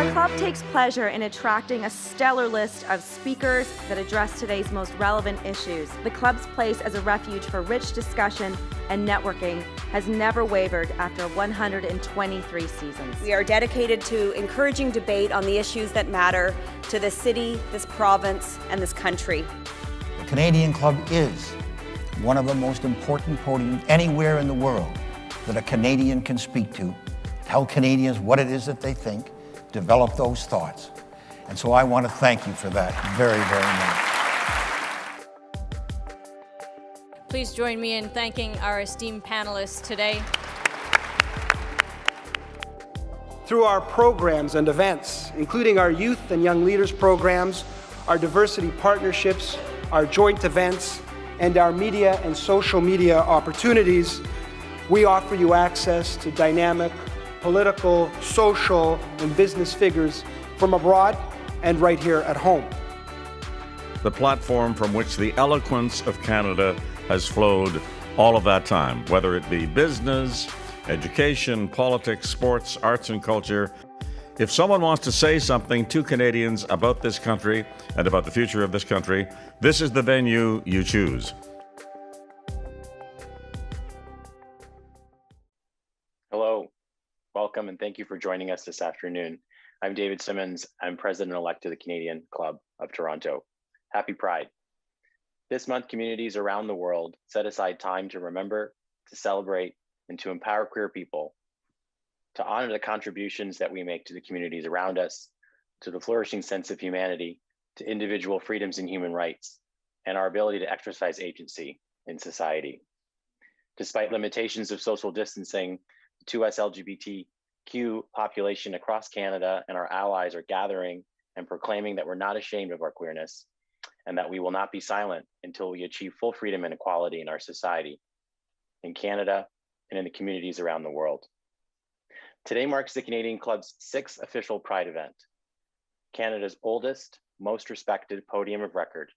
Our club takes pleasure in attracting a stellar list of speakers that address today's most relevant issues. The club's place as a refuge for rich discussion and networking has never wavered after 123 seasons. We are dedicated to encouraging debate on the issues that matter to this city, this province, and this country. The Canadian Club is one of the most important podiums anywhere in the world that a Canadian can speak to, tell Canadians what it is that they think, develop those thoughts. And so I want to thank you for that very, very much. Please join me in thanking our esteemed panelists today. Through our programs and events, including our youth and young leaders programs, our diversity partnerships, our joint events, and our media and social media opportunities, we offer you access to dynamic political, social, and business figures from abroad and right here at home. The platform from which the eloquence of Canada has flowed all of that time, whether it be business, education, politics, sports, arts, and culture. If someone wants to say something to Canadians about this country and about the future of this country, this is the venue you choose. Hello. Welcome and thank you for joining us this afternoon. I'm David Simmons. I'm President-elect of the Canadian Club of Toronto. Happy Pride. This month, communities around the world set aside time to remember, to celebrate, and to empower queer people, to honor the contributions that we make to the communities around us, to the flourishing sense of humanity, to individual freedoms and human rights, and our ability to exercise agency in society. Despite limitations of social distancing, the 2S LGBTQ population across Canada and our allies are gathering and proclaiming that we're not ashamed of our queerness and that we will not be silent until we achieve full freedom and equality in our society, in Canada, and in the communities around the world. Today marks the Canadian Club's 6th official Pride event. Canada's oldest, most respected podium of record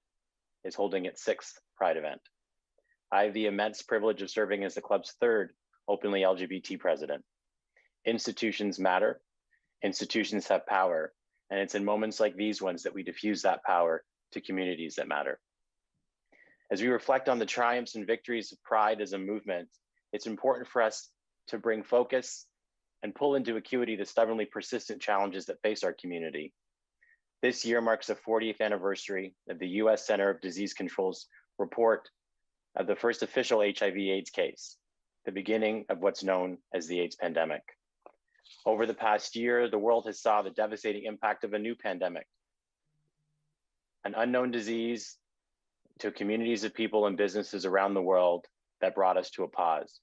is holding its 6th Pride event. I have the immense privilege of serving as the club's 3rd openly LGBT president. Institutions matter, institutions have power, and it's in moments like these ones that we diffuse that power to communities that matter. As we reflect on the triumphs and victories of Pride as a movement, it's important for us to bring focus and pull into acuity the stubbornly persistent challenges that face our community. This year marks the 40th anniversary of the US Center of Disease Control's report of the first official HIV/AIDS case, the beginning of what's known as the AIDS pandemic. Over the past year, the world has saw the devastating impact of a new pandemic, an unknown disease to communities of people and businesses around the world that brought us to a pause.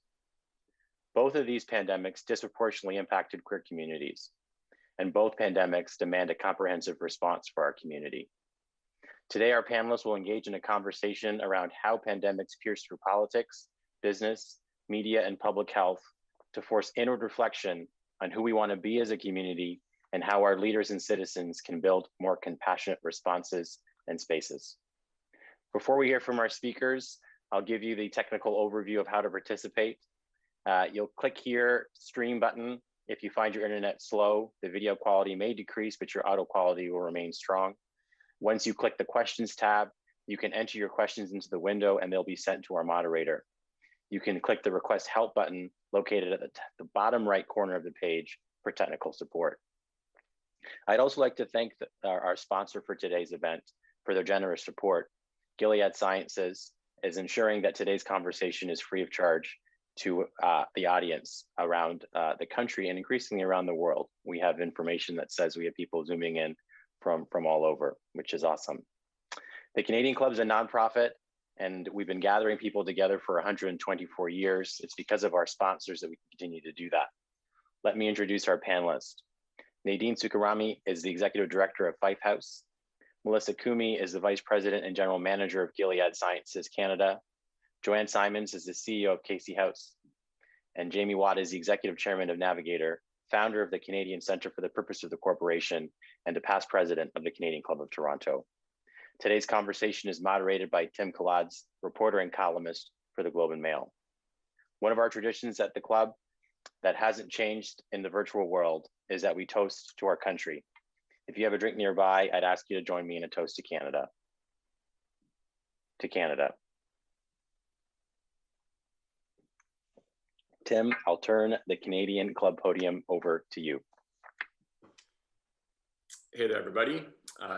Both of these pandemics disproportionately impacted queer communities, and both pandemics demand a comprehensive response for our community. Today, our panelists will engage in a conversation around how pandemics pierce through politics, business, media, and public health to force inward reflection on who we want to be as a community and how our leaders and citizens can build more compassionate responses and spaces. Before we hear from our speakers, I'll give you the technical overview of how to participate. You'll click here, stream button. If you find your internet slow, the video quality may decrease, but your audio quality will remain strong. Once you click the questions tab, you can enter your questions into the window and they'll be sent to our moderator. You can click the request help button located at the bottom right corner of the page for technical support. I'd also like to thank our sponsor for today's event for their generous support. Gilead Sciences is ensuring that today's conversation is free of charge to the audience around the country and increasingly around the world. We have information that says we have people zooming in from all over, which is awesome. The Canadian Club is a nonprofit, and we've been gathering people together for 124 years. It's because of our sponsors that we continue to do that. Let me introduce our panelists. Nadine Sookermany is the Executive Director of Fife House. Melissa Koomey is the Vice President and General Manager of Gilead Sciences Canada. Joanne Simons is the CEO of Casey House. And Jaime Watt is the Executive Chairman of Navigator, founder of the Canadian Centre for the Purpose of the Corporation, and a past president of the Canadian Club of Toronto. Today's conversation is moderated by Tim Kiladze, reporter and columnist for the Globe and Mail. One of our traditions at the club that hasn't changed in the virtual world is that we toast to our country If you have a drink nearby, I'd ask you to join me in a toast to Canada. To Canada. Tim, I'll turn the Canadian Club podium over to you. Hey there, everybody.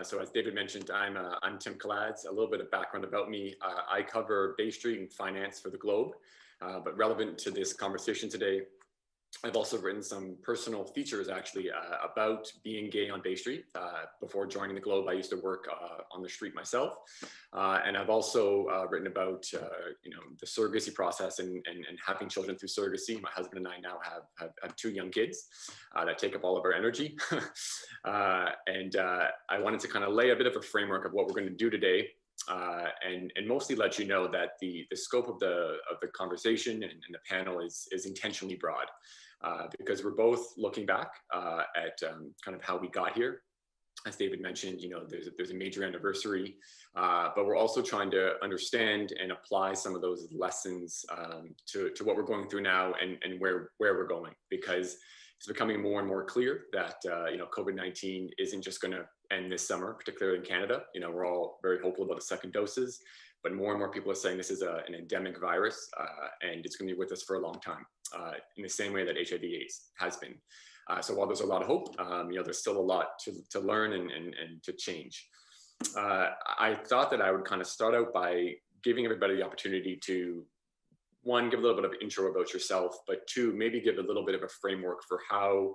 So as David mentioned, I'm Tim Kiladze. A little bit of background about me. I cover Bay Street and finance for the Globe, but relevant to this conversation today, I've also written some personal features actually about being gay on Bay Street. Before joining the Globe, I used to work on the street myself. And I've also written about the surrogacy process and having children through surrogacy. My husband and I now have 2 young kids that take up all of our energy. And I wanted to kind of lay a bit of a framework of what we're going to do today. And mostly let you know that the scope of the conversation and the panel is intentionally broad, because we're both looking back at kind of how we got here. As David mentioned, there's a major anniversary, but we're also trying to understand and apply some of those lessons to what we're going through now and where we're going, because it's becoming more and more clear that COVID-19 isn't just going to end this summer, particularly in Canada. We're all very hopeful about the second doses, but more and more people are saying this is an endemic virus, and it's going to be with us for a long time, in the same way that HIV/AIDS has been. So while there's a lot of hope, there's still a lot to learn and to change. I thought that I would kind of start out by giving everybody the opportunity to, 1, give a little bit of intro about yourself, but 2, maybe give a little bit of a framework for how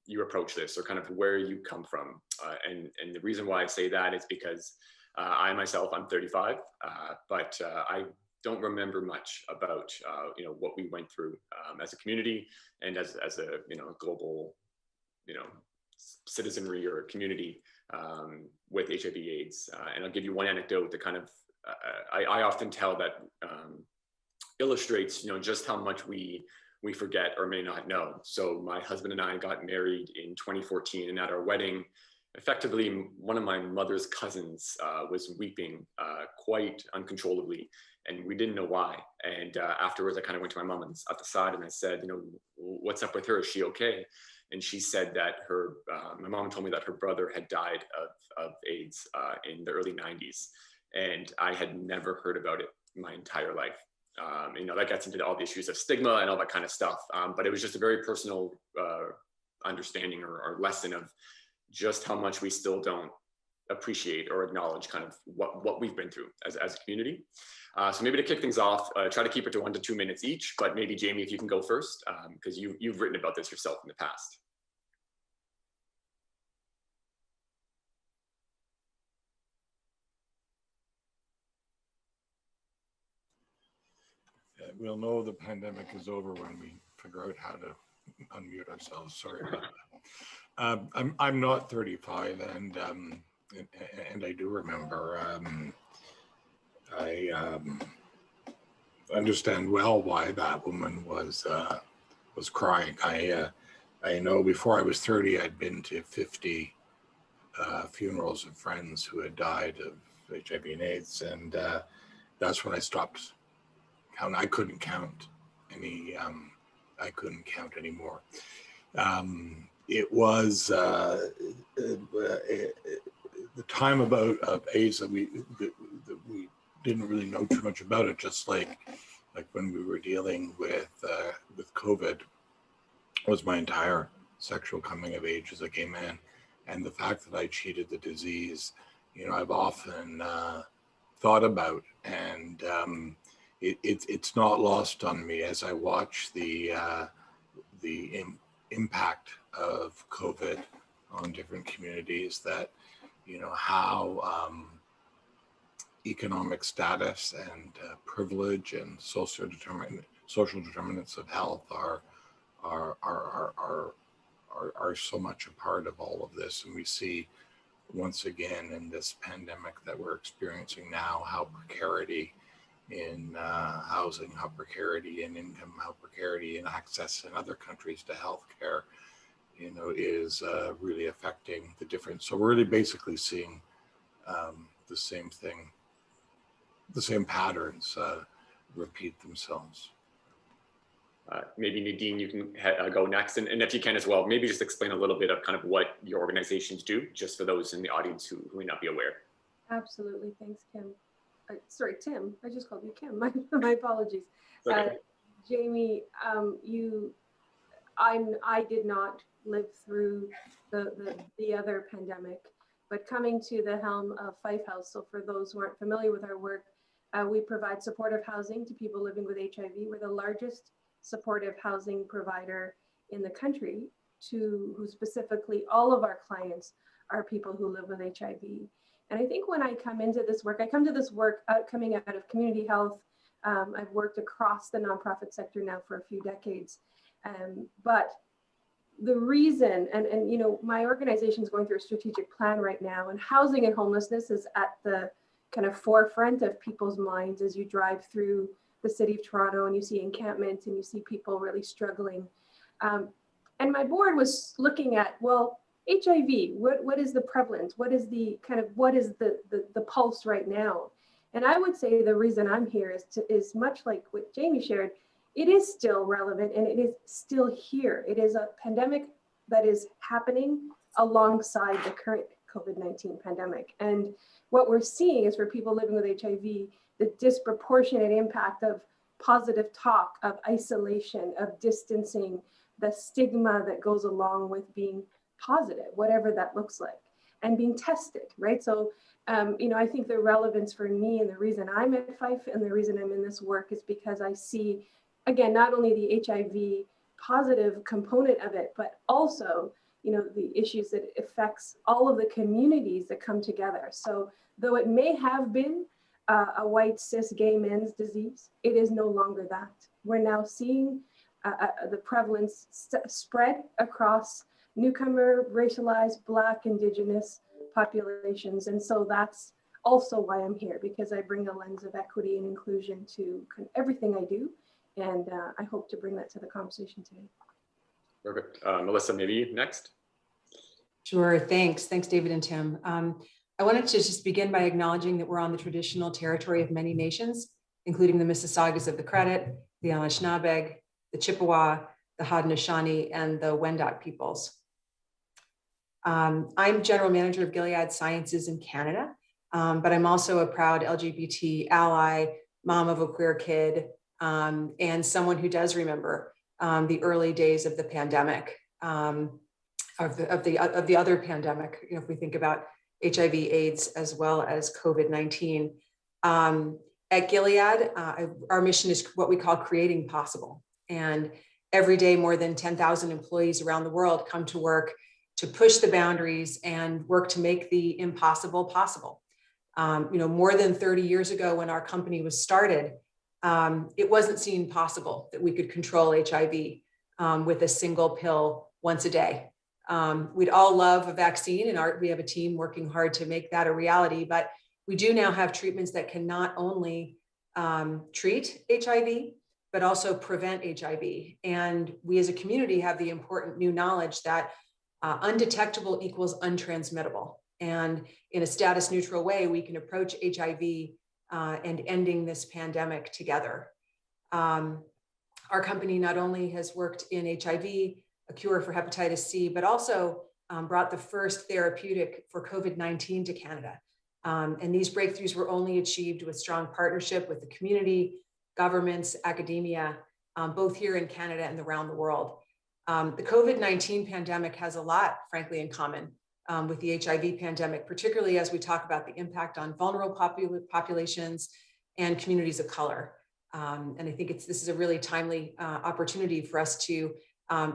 you approach this, or kind of where you come from. And the reason why I say that is because I myself, I'm 35, but I don't remember much about what we went through as a community and as a global citizenry or community with HIV/AIDS. And I'll give you one anecdote that kind of I often tell that illustrates just how much we forget or may not know. So my husband and I got married in 2014, and at our wedding, effectively, one of my mother's cousins was weeping quite uncontrollably, and we didn't know why. And afterwards, I kind of went to my mom at the side and I said, what's up with her? Is she okay? And she said that my mom told me that her brother had died of AIDS in the early 90s. And I had never heard about it my entire life. That gets into all the issues of stigma and all that kind of stuff. But it was just a very personal understanding or lesson of just how much we still don't appreciate or acknowledge kind of what we've been through as a community. So maybe to kick things off, try to keep it to 1 to 2 minutes each, but maybe Jaime, if you can go first, because you've written about this yourself in the past. We'll know the pandemic is over when we figure out how to unmute ourselves. Sorry about that. I'm not 35, and I do remember. I understand well why that woman was crying. I know before I was 30, I'd been to 50 funerals of friends who had died of HIV and AIDS, and that's when I stopped. I couldn't count any. I couldn't count anymore. It was the time of AIDS that we didn't really know too much about it. Just like when we were dealing with COVID, was my entire sexual coming of age as a gay man, and the fact that I cheated the disease. I've often thought about, and it's not lost on me as I watch the impact of COVID on different communities, that how economic status and privilege and social determinants of health are so much a part of all of this. And we see once again in this pandemic that we're experiencing now how precarity in housing, how precarity in income, how precarity in access in other countries to healthcare, is really affecting the difference. So we're really basically seeing the same thing, the same patterns repeat themselves. Maybe Nadine, you can go next, and if you can as well, maybe just explain a little bit of kind of what your organizations do, just for those in the audience who may not be aware. Absolutely, thanks, Kim. Sorry, Tim. I just called you Kim. My apologies. Okay. Jaime, I did not live through the other pandemic, but coming to the helm of Fife House. So for those who aren't familiar with our work, we provide supportive housing to people living with HIV. We're the largest supportive housing provider in the country, who specifically all of our clients are people who live with HIV. And I think when I come into this work, I come to this work coming out of community health. I've worked across the nonprofit sector now for a few decades. But the reason, and you know, my organization is going through a strategic plan right now, and housing and homelessness is at the kind of forefront of people's minds as you drive through the city of Toronto and you see encampments and you see people really struggling. And my board was looking at, well, HIV, what is the prevalence? What is the the pulse right now? And I would say the reason I'm here is much like what Jaime shared. It is still relevant and it is still here. It is a pandemic that is happening alongside the current COVID-19 pandemic. And what we're seeing is for people living with HIV, the disproportionate impact of positive talk, of isolation, of distancing, the stigma that goes along with being positive, whatever that looks like, and being tested, right? So, you know, I think the relevance for me and the reason I'm at Fife and the reason I'm in this work is because I see, again, not only the HIV positive component of it, but also, you know, the issues that it affects all of the communities that come together. So though it may have been a white cis gay men's disease, it is no longer that. We're now seeing the prevalence spread across newcomer, racialized, Black, Indigenous populations. And so that's also why I'm here, because I bring a lens of equity and inclusion to everything I do. And I hope to bring that to the conversation today. Perfect. Melissa, maybe you next. Sure, thanks. Thanks, David and Tim. I wanted to just begin by acknowledging that we're on the traditional territory of many nations, including the Mississaugas of the Credit, the Anishinaabe, the Chippewa, the Haudenosaunee, and the Wendat peoples. I'm General Manager of Gilead Sciences in Canada, but I'm also a proud LGBT ally, mom of a queer kid, and someone who does remember the early days of the pandemic, of the other pandemic. You know, if we think about HIV, AIDS, as well as COVID-19. At Gilead, our mission is what we call creating possible. And every day, more than 10,000 employees around the world come to work to push the boundaries and work to make the impossible possible. You know, more than 30 years ago when our company was started, it wasn't seen possible that we could control HIV with a single pill once a day. We'd all love a vaccine, and we have a team working hard to make that a reality, but we do now have treatments that can not only treat HIV, but also prevent HIV. And we as a community have the important new knowledge that undetectable equals untransmittable. And in a status neutral way, we can approach HIV and ending this pandemic together. Our company not only has worked in HIV, a cure for hepatitis C, but also brought the first therapeutic for COVID-19 to Canada. And these breakthroughs were only achieved with strong partnership with the community, governments, academia, both here in Canada and around the world. The COVID-19 pandemic has a lot, frankly, in common with the HIV pandemic, particularly as we talk about the impact on vulnerable populations and communities of color. And I think this is a really timely opportunity for us to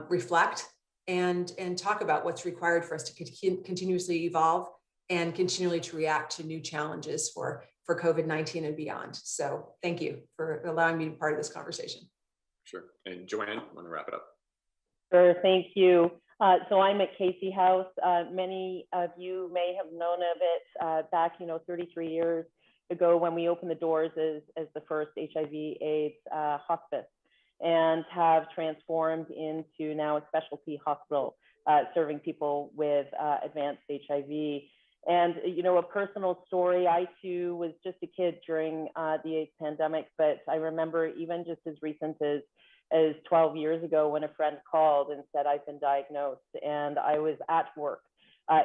reflect and talk about what's required for us to continuously evolve and continually to react to new challenges for COVID-19 and beyond. So thank you for allowing me to be part of this conversation. Sure. And Joanne, I want to wrap it up. Sure, thank you. So I'm at Casey House. Many of you may have known of it back, 33 years ago when we opened the doors as the first HIV/AIDS hospice, and have transformed into now a specialty hospital serving people with advanced HIV. And, a personal story, I too was just a kid during the AIDS pandemic, but I remember even just as recent as as 12 years ago when a friend called and said, I've been diagnosed, and I was at work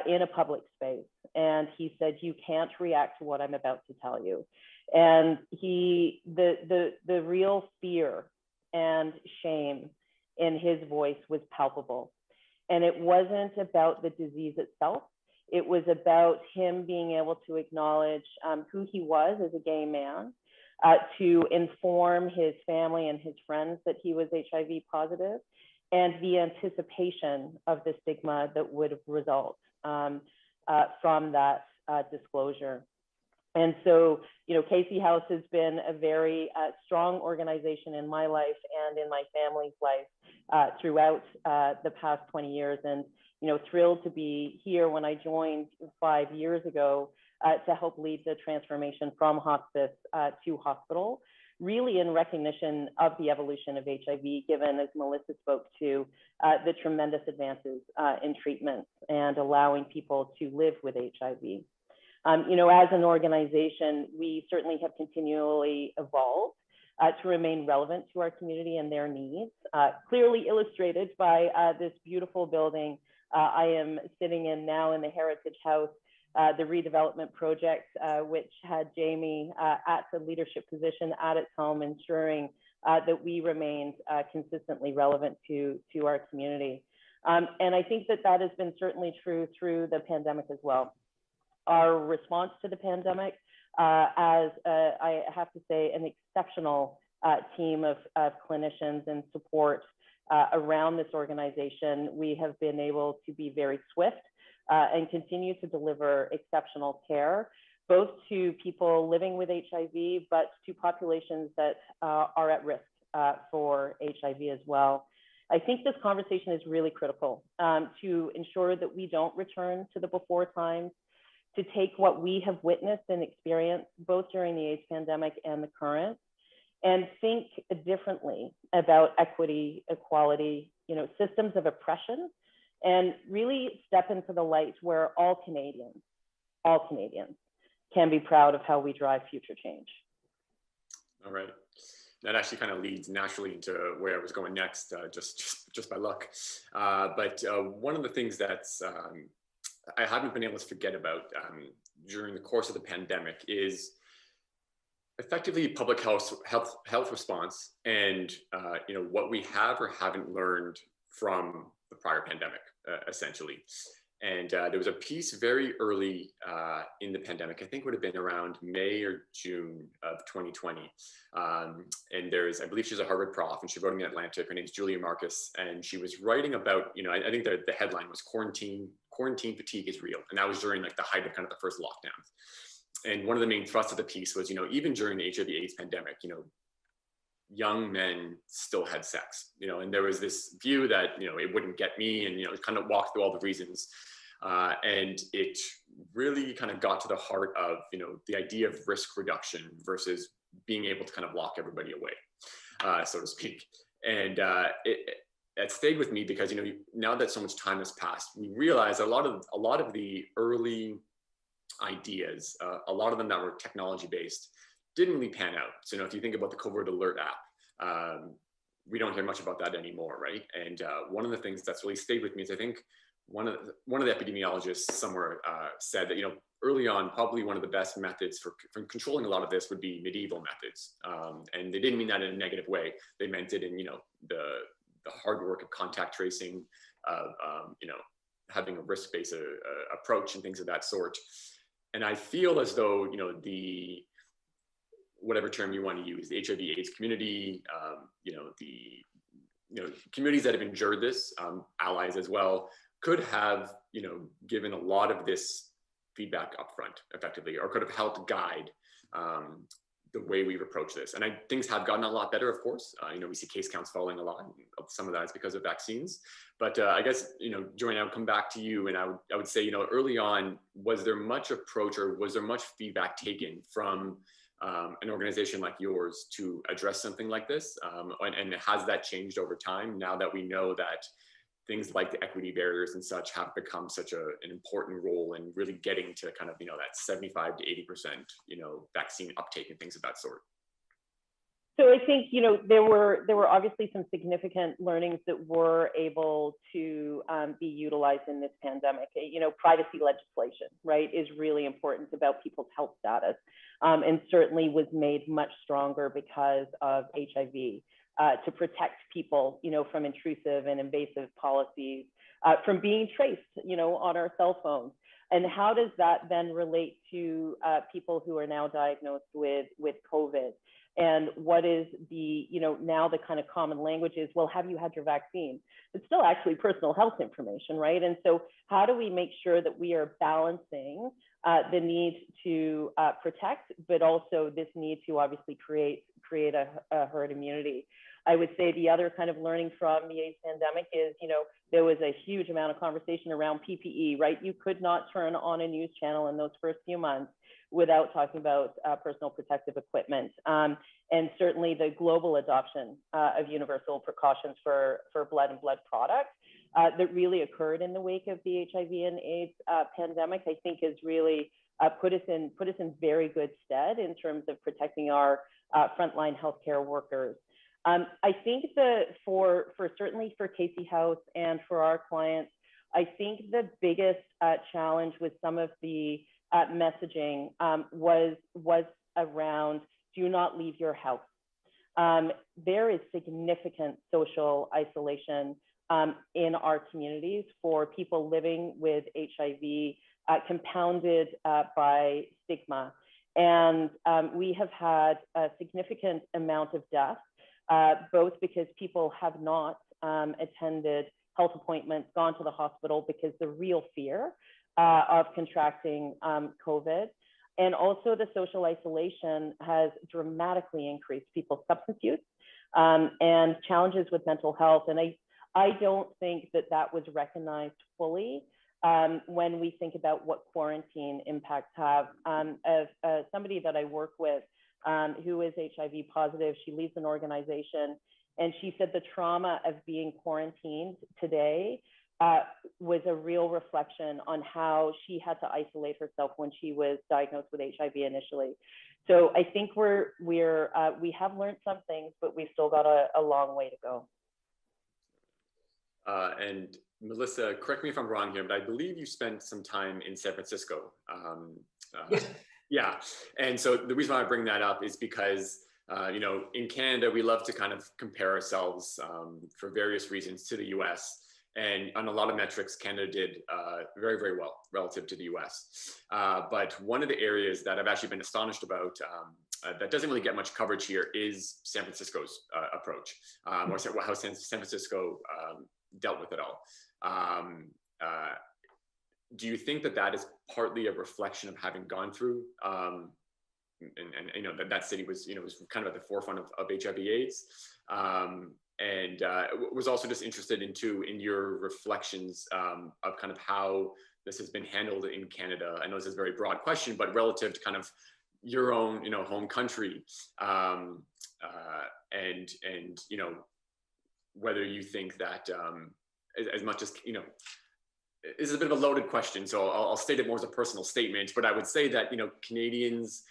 in a public space. And he said, you can't react to what I'm about to tell you. And the real fear and shame in his voice was palpable. And it wasn't about the disease itself. It was about him being able to acknowledge who he was as a gay man, to inform his family and his friends that he was HIV positive, and the anticipation of the stigma that would result from that disclosure. And so, you know, Casey House has been a very strong organization in my life and in my family's life throughout the past 20 years. And, you know, thrilled to be here when I joined 5 years ago to help lead the transformation from hospice to hospital, really in recognition of the evolution of HIV, given, as Melissa spoke to, the tremendous advances in treatment and allowing people to live with HIV. You know, as an organization, we certainly have continually evolved to remain relevant to our community and their needs, clearly illustrated by this beautiful building I am sitting in now in the Heritage House, the redevelopment project, which had Jaime at the leadership position at its helm, ensuring that we remained consistently relevant to our community. And I think that that has been certainly true through the pandemic as well. Our response to the pandemic, as I have to say, an exceptional team of clinicians and support around this organization, we have been able to be very swift and continue to deliver exceptional care, both to people living with HIV, but to populations that are at risk for HIV as well. I think this conversation is really critical to ensure that we don't return to the before times, to take what we have witnessed and experienced both during the AIDS pandemic and the current, and think differently about equity, equality, you know, systems of oppression, and really step into the light where all Canadians can be proud of how we drive future change. All right. That actually kind of leads naturally into where I was going next, just by luck. But one of the things that's I haven't been able to forget about during the course of the pandemic is effectively public health response, and you know, what we have or haven't learned from the prior pandemic, essentially. And there was a piece very early in the pandemic, I think would have been around May or June of 2020. And there's, I believe she's a Harvard prof, and she wrote in the Atlantic. Her name's Julia Marcus, and she was writing about, you know, I think the headline was quarantine fatigue is real. And that was during like the height of kind of the first lockdowns. And one of the main thrusts of the piece was, you know, even during the HIV/AIDS pandemic, you know, young men still had sex, you know, and there was this view that, you know, it wouldn't get me, and, you know, it kind of walked through all the reasons. And it really kind of got to the heart of, you know, the idea of risk reduction versus being able to kind of lock everybody away, so to speak. And it stayed with me because, you know, now that so much time has passed, we realize a lot of the early ideas, a lot of them that were technology based, didn't really pan out. So, you know, if you think about the COVID Alert app, we don't hear much about that anymore, right? And one of the things that's really stayed with me is, I think one of the epidemiologists somewhere said that, you know, early on, probably one of the best methods for controlling a lot of this would be medieval methods. And they didn't mean that in a negative way. They meant it in, you know, the hard work of contact tracing, you know, having a risk-based approach and things of that sort. And I feel as though, you know, the, whatever term you want to use, the HIV/AIDS community, you know, communities that have endured this, allies as well, could have, you know, given a lot of this feedback upfront effectively, or could have helped guide the way we've approached this. And things have gotten a lot better, of course. You know, we see case counts falling a lot. Some of that is because of vaccines. But I guess, you know, Joanne, I would come back to you, and I would say, you know, early on, was there much approach, or was there much feedback taken from an organization like yours to address something like this? And has that changed over time, now that we know that things like the equity barriers and such have become such an important role in really getting to kind of, you know, that 75 to 80%, you know, vaccine uptake and things of that sort? So I think, you know, there were obviously some significant learnings that were able to be utilized in this pandemic. You know, privacy legislation, right, is really important about people's health status, and certainly was made much stronger because of HIV to protect people, you know, from intrusive and invasive policies, from being traced, you know, on our cell phones. And how does that then relate to people who are now diagnosed with COVID? And what is the, you know, now the kind of common language is, well, have you had your vaccine? It's still actually personal health information, right? And so how do we make sure that we are balancing the need to protect, but also this need to obviously create a herd immunity? I would say the other kind of learning from the AIDS pandemic is, you know, there was a huge amount of conversation around PPE, right? You could not turn on a news channel in those first few months without talking about personal protective equipment. And certainly the global adoption of universal precautions for blood and blood products that really occurred in the wake of the HIV and AIDS pandemic, I think has really put us in very good stead in terms of protecting our frontline healthcare workers. I think that for certainly for Casey House and for our clients, I think the biggest challenge with some of the messaging was around do not leave your house. There is significant social isolation in our communities for people living with HIV, compounded by stigma. And we have had a significant amount of deaths, both because people have not attended health appointments, gone to the hospital because the real fear of contracting COVID. And also the social isolation has dramatically increased people's substance use and challenges with mental health. And I don't think that was recognized fully when we think about what quarantine impacts have. As somebody that I work with who is HIV positive, she leads an organization, and she said the trauma of being quarantined today was a real reflection on how she had to isolate herself when she was diagnosed with HIV initially. So I think we have learned some things, but we've still got a long way to go. And Melissa, correct me if I'm wrong here, but I believe you spent some time in San Francisco. Yeah. And so the reason why I bring that up is because, you know, in Canada, we love to kind of compare ourselves for various reasons to the US. And on a lot of metrics, Canada did very, very well relative to the US. But one of the areas that I've actually been astonished about that doesn't really get much coverage here is San Francisco's approach, or how San Francisco dealt with it all. Do you think that is partly a reflection of having gone through, and you know, that city was, you know, was kind of at the forefront of HIV/AIDS, and was also just interested in your reflections of kind of how this has been handled in Canada. I know this is a very broad question, but relative to kind of your own, you know, home country, and you know, whether you think that as much as, you know, this is a bit of a loaded question, so I'll state it more as a personal statement, but I would say that, you know, Canadians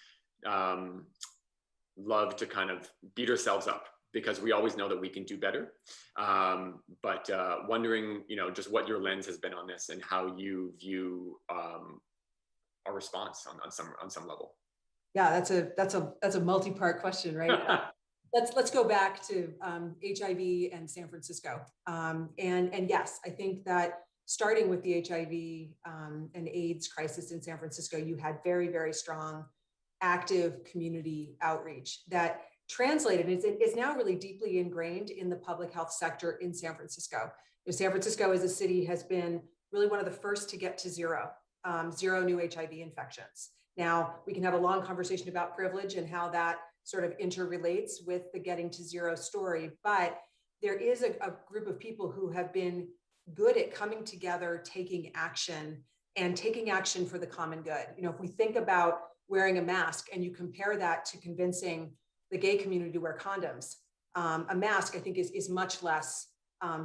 love to kind of beat ourselves up because we always know that we can do better. But wondering, you know, just what your lens has been on this and how you view our response on some level. Yeah, that's a multi-part question, right? Let's go back to HIV and San Francisco. And yes, I think that starting with the HIV and AIDS crisis in San Francisco, you had very, very strong, active community outreach that translated, is now really deeply ingrained in the public health sector in San Francisco. You know, San Francisco as a city has been really one of the first to get to zero new HIV infections. Now, we can have a long conversation about privilege and how that sort of interrelates with the getting to zero story, but there is a group of people who have been good at coming together, taking action for the common good. You know, if we think about wearing a mask and you compare that to convincing the gay community to wear condoms, a mask, I think, is much less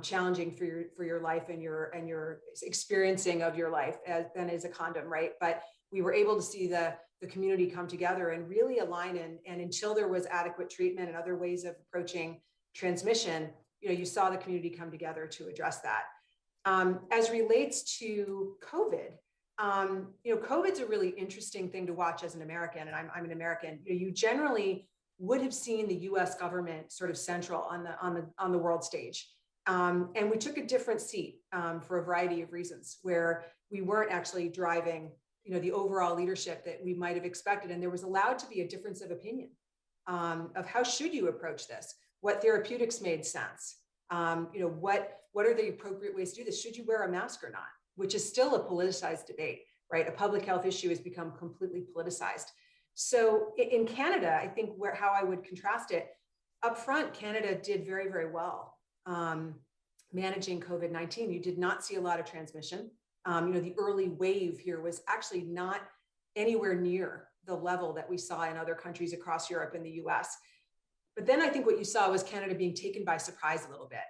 challenging for your life and your experiencing of your life than is a condom, right? But we were able to see the community come together and really align. And until there was adequate treatment and other ways of approaching transmission, you saw the community come together to address that. As relates to COVID, COVID's a really interesting thing to watch as an American, and I'm an American. You generally would have seen the U.S. government sort of central on the world stage, and we took a different seat for a variety of reasons, where we weren't actually driving, the overall leadership that we might have expected, and there was allowed to be a difference of opinion of how should you approach this, what therapeutics made sense, what are the appropriate ways to do this? Should you wear a mask or not? Which is still a politicized debate, right? A public health issue has become completely politicized. So in Canada, I think how I would contrast it, up front, Canada did very, very well managing COVID-19. You did not see a lot of transmission. The early wave here was actually not anywhere near the level that we saw in other countries across Europe and the US. But then I think what you saw was Canada being taken by surprise a little bit,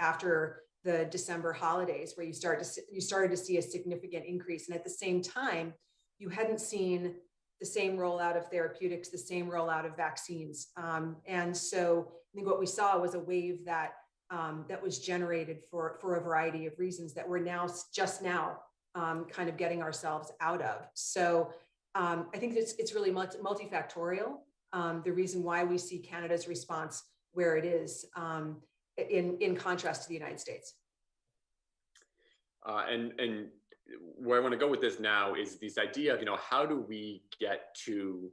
after the December holidays, where you started to see a significant increase. And at the same time, you hadn't seen the same rollout of therapeutics, the same rollout of vaccines. And so I think what we saw was a wave that was generated for a variety of reasons that we're just now kind of getting ourselves out of. So I think it's really multifactorial. The reason why we see Canada's response where it is in contrast to the United States. And where I want to go with this now is this idea of, how do we get to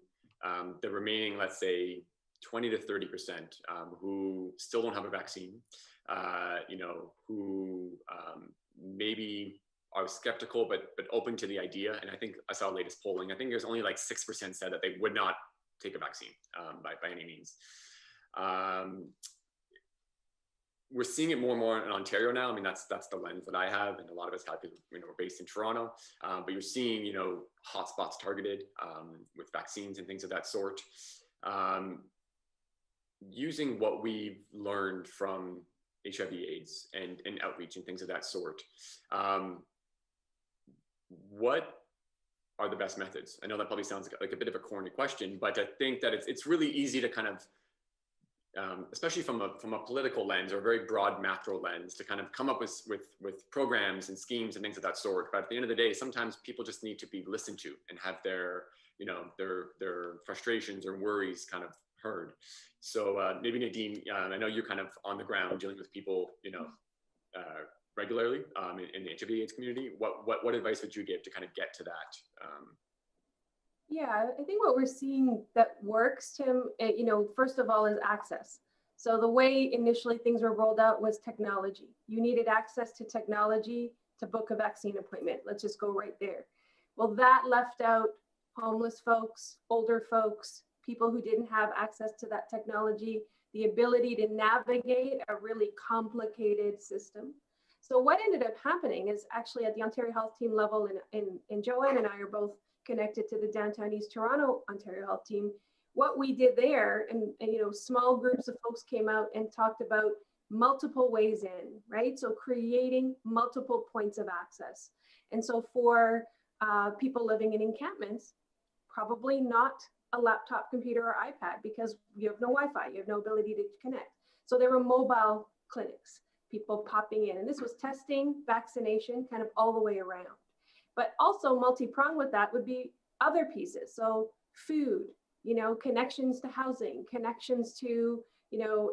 the remaining, let's say, 20 to 30% who still don't have a vaccine, who maybe are skeptical but open to the idea. And I think I saw the latest polling. I think there's only like 6% said that they would not take a vaccine by any means. We're seeing it more and more in Ontario now. I mean, that's the lens that I have, and a lot of us have, because we're based in Toronto. But you're seeing, hotspots targeted with vaccines and things of that sort. Using what we've learned from HIV/AIDS and outreach and things of that sort. What are the best methods? I know that probably sounds like a bit of a corny question, but I think that it's really easy to kind of, especially from a political lens or a very broad macro lens, to kind of come up with programs and schemes and things of that sort. But at the end of the day, sometimes people just need to be listened to and have their frustrations or worries kind of heard. So maybe Nadine, I know you're kind of on the ground dealing with people, regularly in the HIV/AIDS community. What advice would you give to kind of get to that? Yeah, I think what we're seeing that works, Tim, first of all, is access. So the way initially things were rolled out was technology. You needed access to technology to book a vaccine appointment. Let's just go right there. Well, that left out homeless folks, older folks, people who didn't have access to that technology, the ability to navigate a really complicated system. So what ended up happening is actually at the Ontario Health Team level, and Joanne and I are both connected to the Downtown East Toronto Ontario Health Team. What we did there, and small groups of folks came out and talked about multiple ways in, right? So creating multiple points of access. And so for people living in encampments, probably not a laptop computer or iPad, because you have no Wi-Fi, you have no ability to connect. So there were mobile clinics, people popping in, and this was testing, vaccination, kind of all the way around. But also multi-pronged with that would be other pieces. So food, connections to housing, connections to,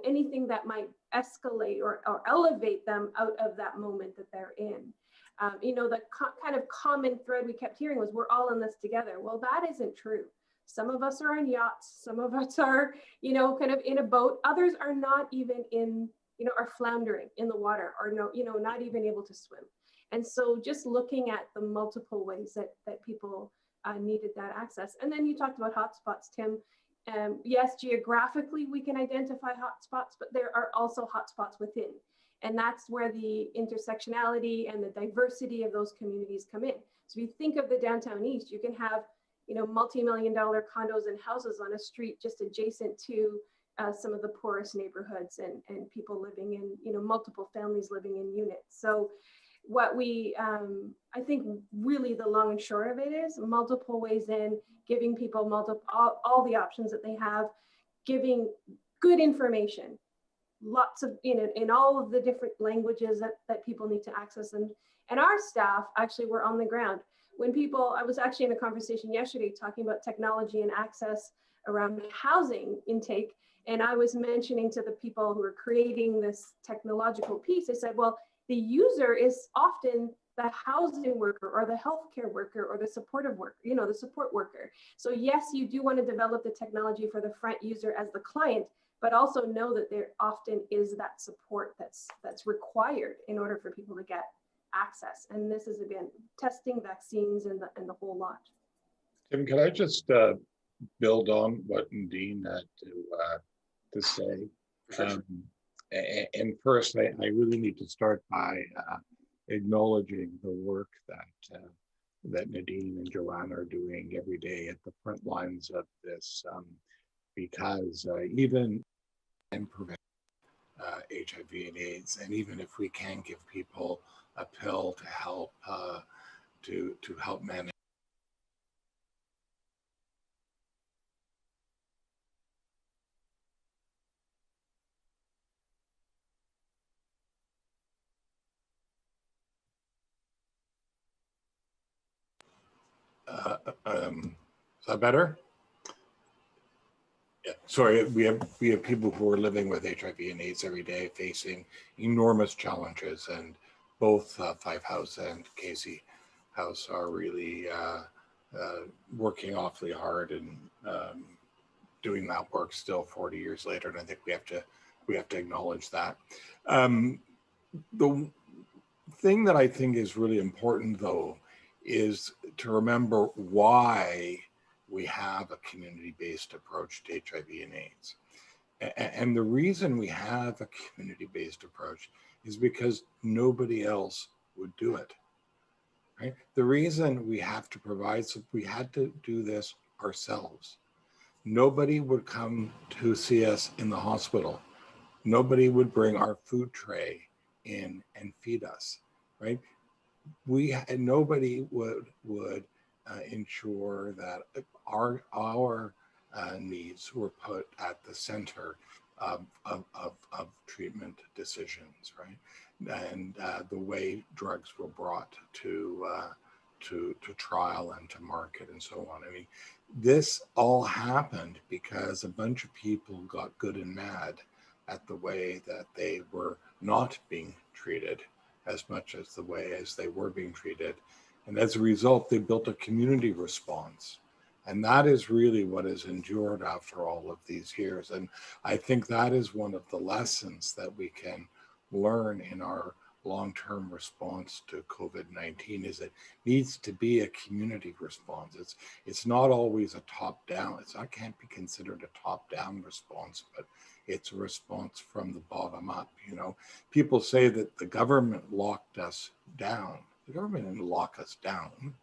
anything that might escalate or elevate them out of that moment that they're in. The kind of common thread we kept hearing was, we're all in this together. Well, that isn't true. Some of us are on yachts. Some of us are, kind of in a boat. Others are not even in, are floundering in the water, or not even able to swim. And so just looking at the multiple ways that people needed that access. And then you talked about hotspots, Tim. Yes, geographically, we can identify hotspots, but there are also hotspots within. And that's where the intersectionality and the diversity of those communities come in. So if you think of the Downtown East, you can have, multi-million-dollar condos and houses on a street just adjacent to some of the poorest neighborhoods, and people living in, multiple families living in units. So what we, I think really the long and short of it is multiple ways in, giving people all the options that they have, giving good information, lots of, in all of the different languages that people need to access. And our staff actually were on the ground. When I was actually in a conversation yesterday talking about technology and access around housing intake. And I was mentioning to the people who are creating this technological piece, I said, well, the user is often the housing worker or the healthcare worker or the supportive worker, the support worker. So yes, you do want to develop the technology for the front user as the client, but also know that there often is that support that's required in order for people to get access. And this is, again, testing, vaccines, and the whole lot. Tim, can I just build on what Nadine had to say? Sure. And first, I really need to start by acknowledging the work that Nadine and Joanne are doing every day at the front lines of this, because even and prevent HIV and AIDS, and even if we can give people a pill to help manage. Is that better? Yeah. Sorry, we have people who are living with HIV and AIDS every day, facing enormous challenges, and both Five House and Casey House are really working awfully hard and doing that work still 40 years later. And I think we have to acknowledge that. The thing that I think is really important, though, is to remember why we have a community-based approach to HIV and AIDS. And the reason we have a community-based approach is because nobody else would do it, right? The reason we have to provide, we had to do this ourselves. Nobody would come to see us in the hospital. Nobody would bring our food tray in and feed us, right? Nobody would ensure that our needs were put at the center of treatment decisions, right? And the way drugs were brought to trial and to market and so on. I mean, this all happened because a bunch of people got good and mad at the way that they were not being treated as much as the way as they were being treated. And as a result, they built a community response. And that is really what has endured after all of these years. And I think that is one of the lessons that we can learn in our long-term response to COVID-19 is it needs to be a community response. It's not always a top-down. It can't be considered a top-down response, but it's a response from the bottom up. You know, people say that the government locked us down. The government didn't lock us down.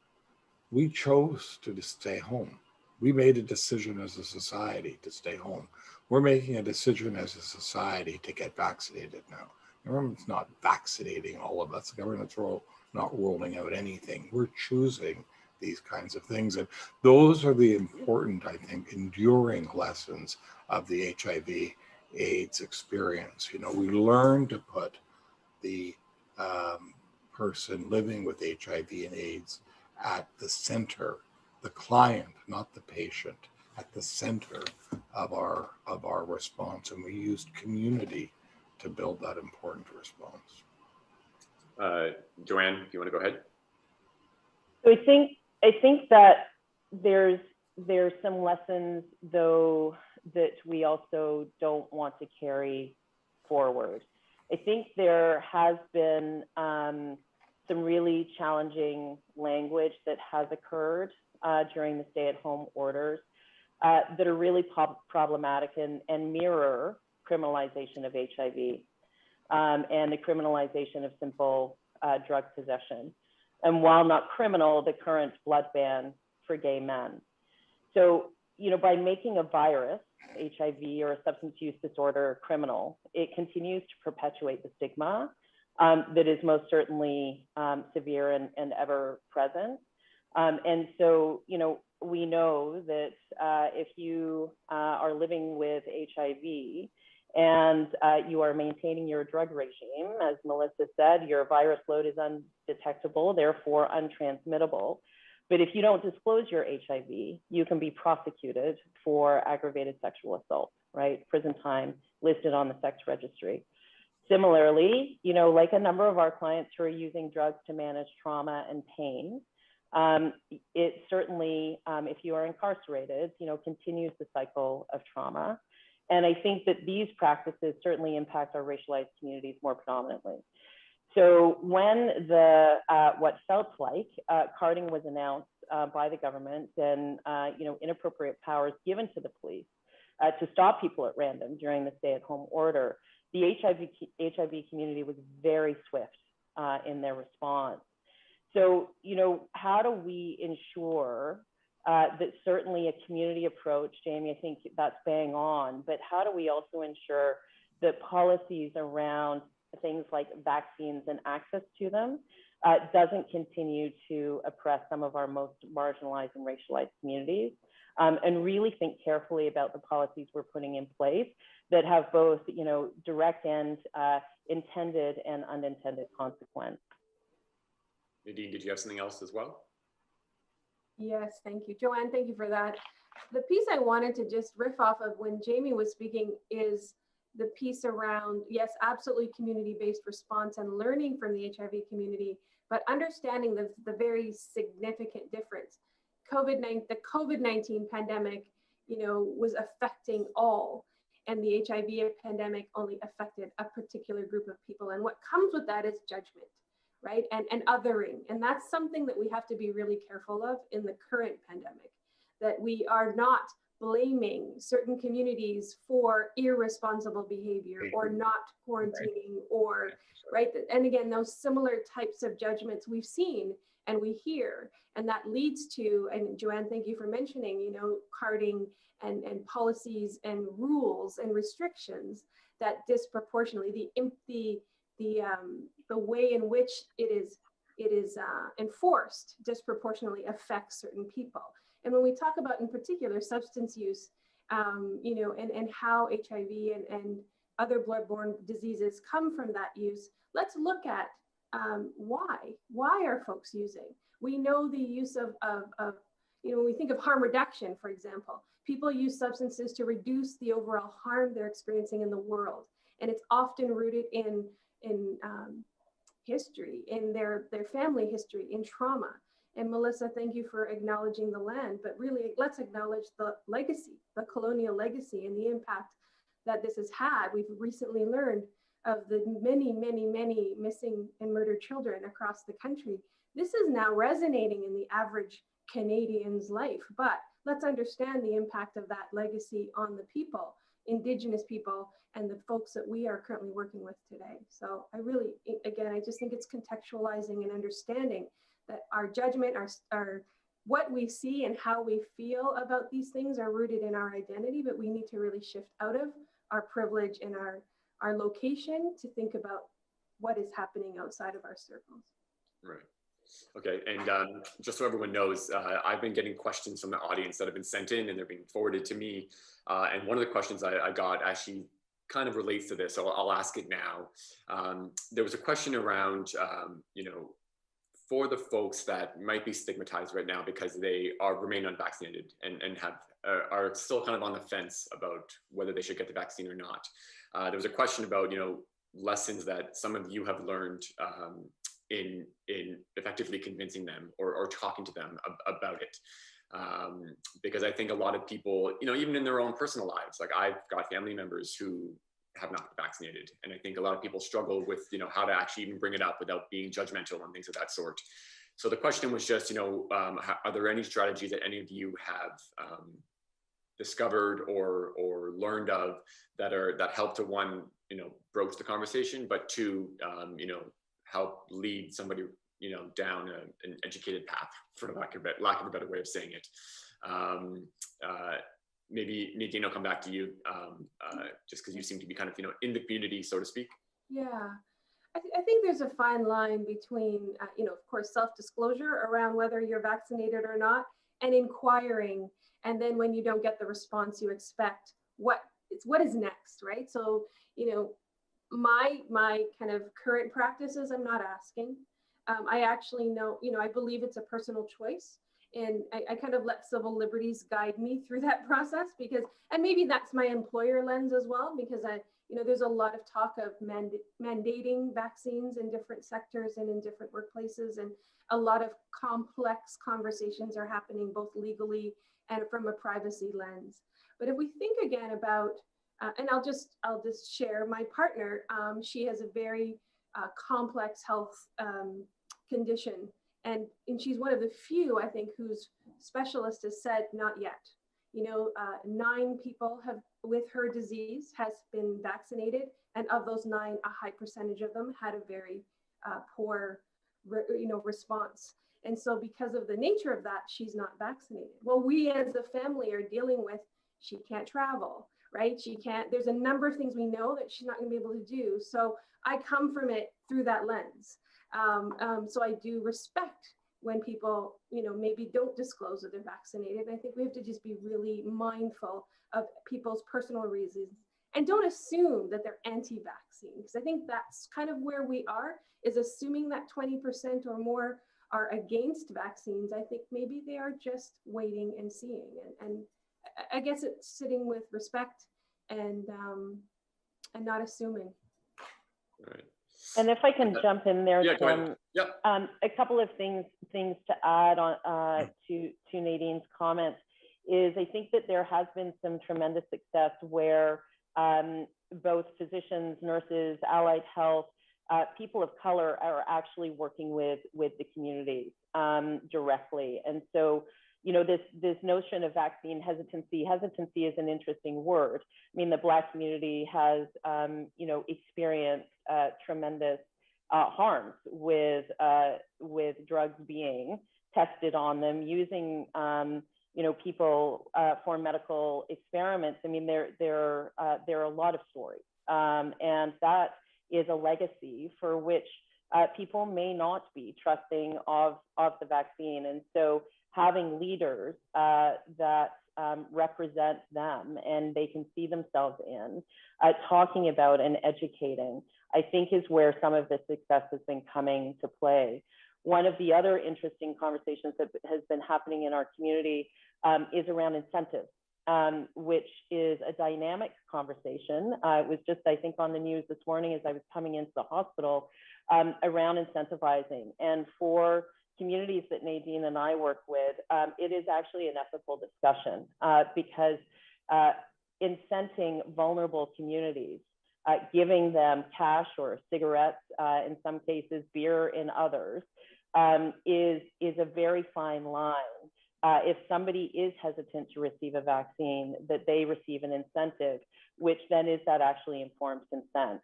We chose to stay home. We made a decision as a society to stay home. We're making a decision as a society to get vaccinated now. The government's not vaccinating all of us. The government's not rolling out anything. We're choosing these kinds of things. And those are the important, I think, enduring lessons of the HIV AIDS experience. You know, we learn to put the person living with HIV and AIDS at the center, the client, not the patient, at the center of our response. And we used community to build that important response. Joanne, do you want to go ahead? So I think that there's some lessons, though, that we also don't want to carry forward. I think there has been some really challenging language that has occurred during the stay-at-home orders that are really problematic and mirror criminalization of HIV and the criminalization of simple drug possession. And while not criminal, the current blood ban for gay men. So, you know, by making a virus, HIV or a substance use disorder, criminal, it continues to perpetuate the stigma that is most certainly severe and ever present. And so, you know, we know that if you are living with HIV and you are maintaining your drug regime, as Melissa said, your virus load is undetectable, therefore untransmittable. But if you don't disclose your HIV, you can be prosecuted for aggravated sexual assault, right? Prison time listed on the sex registry. Similarly, you know, like a number of our clients who are using drugs to manage trauma and pain, it certainly, if you are incarcerated, you know, continues the cycle of trauma. And I think that these practices certainly impact our racialized communities more predominantly. So when the what felt like carding was announced by the government and you know, inappropriate powers given to the police to stop people at random during the stay-at-home order, the HIV community was very swift in their response. So, you know, how do we ensure that certainly a community approach, Jaime, I think that's bang on, but how do we also ensure that policies around things like vaccines and access to them doesn't continue to oppress some of our most marginalized and racialized communities, and really think carefully about the policies we're putting in place that have both, you know, direct and intended and unintended consequence. Nadine, did you have something else as well? Yes, thank you. Joanne, thank you for that. The piece I wanted to just riff off of when Jaime was speaking is the piece around, yes, absolutely community-based response and learning from the HIV community, but understanding the very significant difference. The COVID-19 pandemic, you know, was affecting all, and the HIV pandemic only affected a particular group of people. And what comes with that is judgment, right? And othering. And that's something that we have to be really careful of in the current pandemic, that we are not blaming certain communities for irresponsible behavior or not quarantining or, right? And again, those similar types of judgments we've seen and we hear, and that leads to, and Joanne, thank you for mentioning, you know, carding and policies and rules and restrictions that disproportionately, the way in which it is enforced disproportionately affects certain people. And when we talk about, in particular, substance use, you know, and how HIV and other bloodborne diseases come from that use, let's look at why are folks using? We know the use of you know, when we think of harm reduction, for example, people use substances to reduce the overall harm they're experiencing in the world. And it's often rooted in history, in their family history, in trauma. And Melissa, thank you for acknowledging the land, but really let's acknowledge the legacy, the colonial legacy and the impact that this has had. We've recently learned of the many, many, many missing and murdered children across the country. This is now resonating in the average Canadian's life, but let's understand the impact of that legacy on the people, Indigenous people, and the folks that we are currently working with today. So I really, again, I just think it's contextualizing and understanding that our judgment, our what we see and how we feel about these things are rooted in our identity, but we need to really shift out of our privilege and our location to think about what is happening outside of our circles. Right. Okay, and just so everyone knows, I've been getting questions from the audience that have been sent in and they're being forwarded to me. And one of the questions I got actually kind of relates to this, so I'll ask it now. There was a question around, you know, for the folks that might be stigmatized right now because they remain unvaccinated and are still kind of on the fence about whether they should get the vaccine or not. There was a question about, you know, lessons that some of you have learned in effectively convincing them or talking to them about it. Because I think a lot of people, you know, even in their own personal lives, like I've got family members who have not been vaccinated. And I think a lot of people struggle with, you know, how to actually even bring it up without being judgmental and things of that sort. So the question was just, you know, are there any strategies that any of you have discovered or learned of that help to, one, you know, broach the conversation, but two, you know, help lead somebody, you know, down an educated path, for lack of a better way of saying it. Maybe Nadine, I'll come back to you, just because you seem to be kind of, you know, in the community, so to speak. Yeah, I think there's a fine line between, of course, self-disclosure around whether you're vaccinated or not, and inquiring. And then when you don't get the response you expect, what is next, right? So, my kind of current practice is I'm not asking. I actually know, I believe it's a personal choice. And I kind of let civil liberties guide me through that process and maybe that's my employer lens as well, because there's a lot of talk of mandating vaccines in different sectors and in different workplaces, and a lot of complex conversations are happening both legally and from a privacy lens. But if we think again about, and I'll just share my partner, she has a very complex health condition. And she's one of the few, I think, whose specialist has said, not yet. 9 people with her disease has been vaccinated. And of those 9, a high percentage of them had a very poor, response. And so because of the nature of that, she's not vaccinated. Well, we as a family are dealing with, she can't travel, right? There's a number of things we know that she's not gonna be able to do. So I come from it through that lens. So I do respect when people, maybe don't disclose that they're vaccinated. I think we have to just be really mindful of people's personal reasons and don't assume that they're anti-vaccine, because I think that's kind of where we are, is assuming that 20% or more are against vaccines. I think maybe they are just waiting and seeing. And I guess it's sitting with respect and not assuming. All right. And if I can jump in there, yeah, Tim, yep. A couple of things to add on to Nadine's comments is I think that there has been some tremendous success where both physicians, nurses, allied health, people of color are actually working with the communities directly. And so, this notion of vaccine hesitancy is an interesting word. I mean, the Black community has, experienced tremendous harms with drugs being tested on them, using, people for medical experiments. I mean, there are a lot of stories, and that is a legacy for which people may not be trusting of the vaccine. And so having leaders that represent them and they can see themselves in, talking about and educating, I think is where some of the success has been coming to play. One of the other interesting conversations that has been happening in our community is around incentives, which is a dynamic conversation. It was just, I think, on the news this morning as I was coming into the hospital around incentivizing. And for communities that Nadine and I work with, it is actually an ethical discussion because incenting vulnerable communities, giving them cash or cigarettes, in some cases beer in others, is a very fine line. If somebody is hesitant to receive a vaccine, that they receive an incentive, which then is that actually informed consent.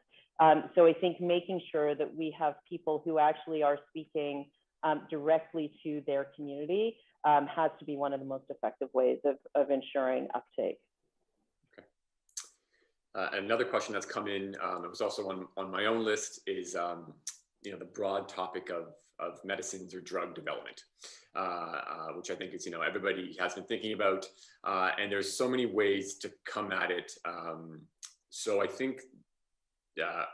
So I think making sure that we have people who actually are speaking directly to their community has to be one of the most effective ways of ensuring uptake. Okay. Another question that's come in, it was also on my own list, is the broad topic of medicines or drug development, which I think is, everybody has been thinking about, and there's so many ways to come at it. So I think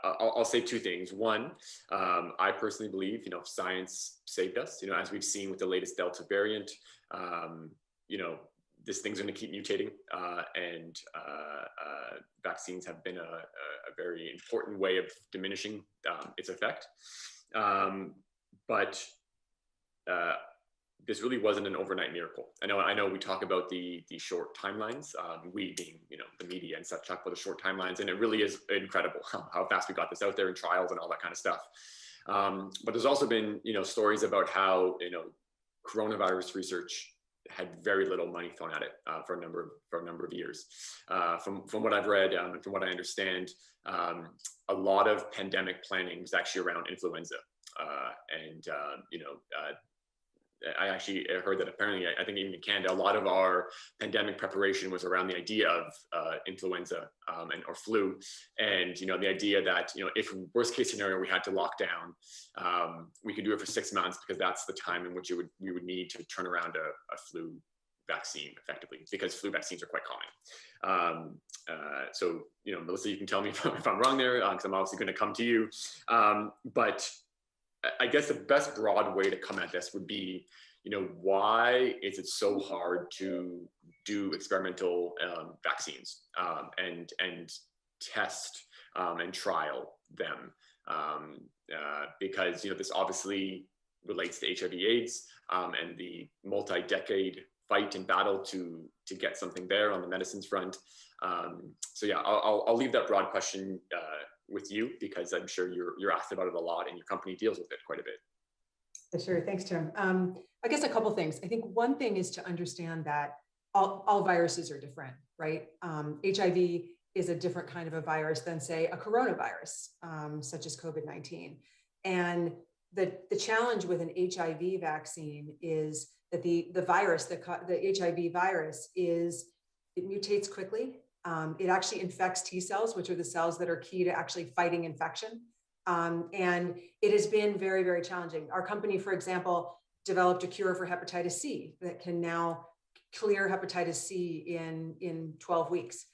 I'll say 2 things. One, I personally believe, science saved us, as we've seen with the latest Delta variant, this thing's going to keep mutating, and vaccines have been a very important way of diminishing its effect. But this really wasn't an overnight miracle. I know we talk about the short timelines, we being, the media and such, talk about the short timelines, and it really is incredible how fast we got this out there in trials and all that kind of stuff. But there's also been, stories about how, coronavirus research had very little money thrown at it for a number of years. From what I've read and from what I understand, a lot of pandemic planning was actually around influenza. I actually heard that apparently, I think even in Canada, a lot of our pandemic preparation was around the idea of influenza or flu. And, the idea that, if worst case scenario, we had to lock down, we could do it for 6 months because that's the time in which we would need to turn around a flu vaccine effectively, because flu vaccines are quite common. So, Melissa, you can tell me if I'm wrong there, because I'm obviously going to come to you. But I guess the best broad way to come at this would be, why is it so hard to do experimental vaccines and test and trial them? Because, this obviously relates to HIV/AIDS and the multi-decade fight and battle to get something there on the medicines front. So yeah, I'll leave that broad question with you, because I'm sure you're asked about it a lot and your company deals with it quite a bit. Sure, thanks, Tim. I guess a couple things. I think one thing is to understand that all viruses are different, right? HIV is a different kind of a virus than, say, a coronavirus, such as COVID-19. And the challenge with an HIV vaccine is that the virus, the HIV virus, it mutates quickly. It actually infects T cells, which are the cells that are key to actually fighting infection. And it has been very, very challenging. Our company, for example, developed a cure for hepatitis C that can now clear hepatitis C in 12 weeks.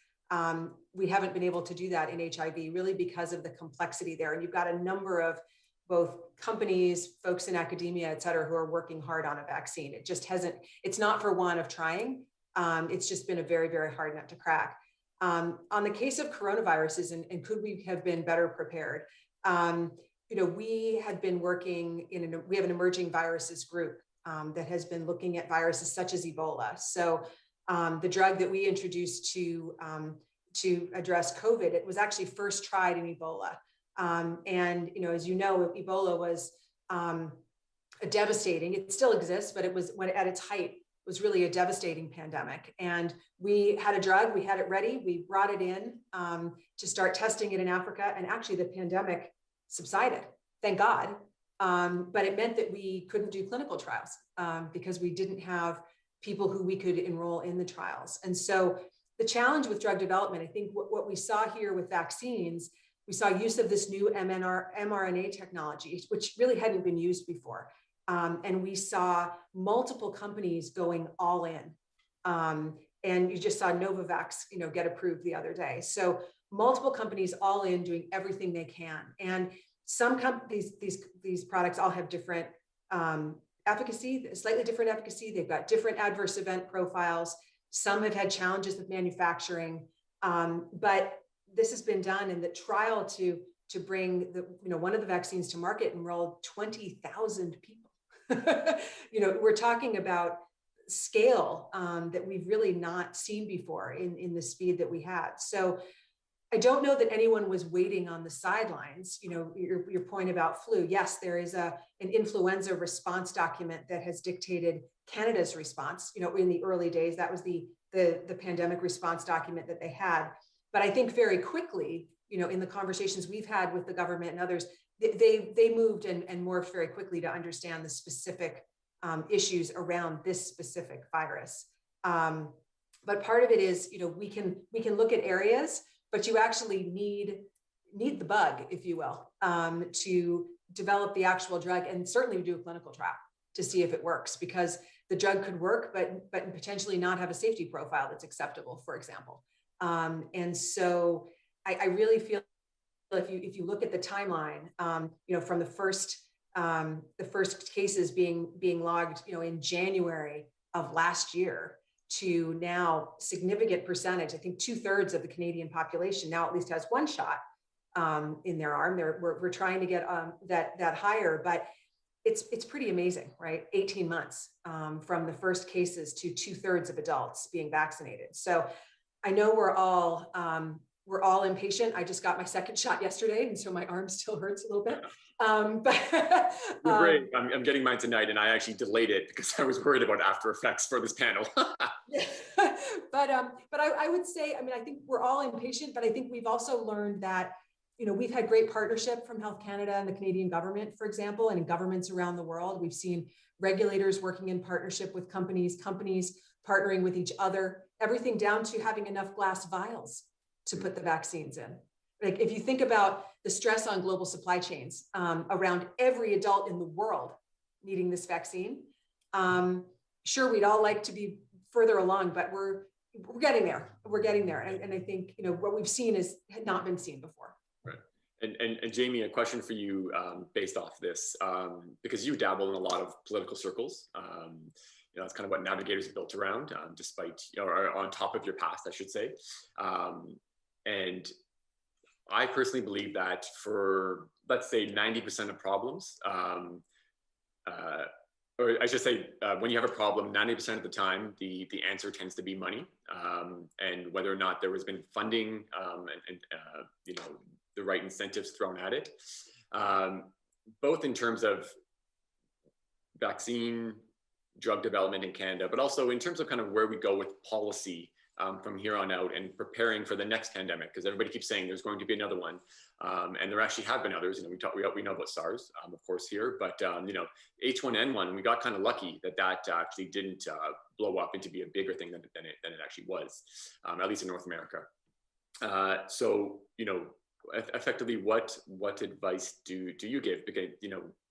We haven't been able to do that in HIV, really because of the complexity there. And you've got a number of both companies, folks in academia, et cetera, who are working hard on a vaccine. It just hasn't, it's not for want of trying. It's just been a very, very hard nut to crack. On the case of coronaviruses, and could we have been better prepared? We had been working we have an emerging viruses group that has been looking at viruses such as Ebola. So the drug that we introduced to address COVID, it was actually first tried in Ebola. And, as you know, Ebola was devastating. It still exists, but it was, when at its height, was really a devastating pandemic. And we had a drug, we had it ready, we brought it in to start testing it in Africa. And actually the pandemic subsided, thank God. But it meant that we couldn't do clinical trials because we didn't have people who we could enroll in the trials. And so the challenge with drug development, I think what we saw here with vaccines, we saw use of this new mRNA technology, which really hadn't been used before. And we saw multiple companies going all in. And you just saw Novavax, get approved the other day. So multiple companies all in, doing everything they can. And some companies, these products all have different efficacy, slightly different efficacy. They've got different adverse event profiles. Some have had challenges with manufacturing, but this has been done in the trial to bring one of the vaccines to market, enrolled 20,000 people. We're talking about scale that we've really not seen before in the speed that we had. So I don't know that anyone was waiting on the sidelines. Your point about flu. Yes, there is an influenza response document that has dictated Canada's response. In the early days, that was the pandemic response document that they had. But I think very quickly, in the conversations we've had with the government and others, they moved and morphed very quickly to understand the specific issues around this specific virus. But part of it is, we can look at areas, but you actually need the bug, if you will, to develop the actual drug, and certainly do a clinical trial to see if it works, because the drug could work, but potentially not have a safety profile that's acceptable, for example. And so I really feel if you look at the timeline, from the first cases being logged, in January of last year to now, significant percentage, I think 2/3 of the Canadian population now at least has one shot in their arm. We're trying to get that higher, but it's pretty amazing, right? 18 months from the first cases to 2/3 of adults being vaccinated. So I know we're all impatient. I just got my second shot yesterday, and so my arm still hurts a little bit. You're great. I'm getting mine tonight, and I actually delayed it because I was worried about after effects for this panel. But I would say, I think we're all impatient, but I think we've also learned that we've had great partnership from Health Canada and the Canadian government, for example, and in governments around the world. We've seen regulators working in partnership with companies partnering with each other, everything down to having enough glass vials to put the vaccines in. Like if you think about the stress on global supply chains around every adult in the world needing this vaccine, sure, we'd all like to be further along, but we're getting there. We're getting there. And I think, what we've seen had not been seen before. Right. And Jaime, a question for you based off this, because you dabble in a lot of political circles. That's kind of what Navigators is built around, despite, or on top of your past, I should say. And I personally believe that for, let's say, 90% of problems, or I should say, when you have a problem, 90% of the time, the answer tends to be money, and whether or not there has been funding and the right incentives thrown at it, both in terms of vaccine, drug development in Canada, but also in terms of kind of where we go with policy from here on out and preparing for the next pandemic, because everybody keeps saying there's going to be another one, and there actually have been others. We know about SARS, of course, here, but H1N1, we got kind of lucky that actually didn't blow up into be a bigger thing than it actually was, at least in North America. So effectively, what advice do you give? Because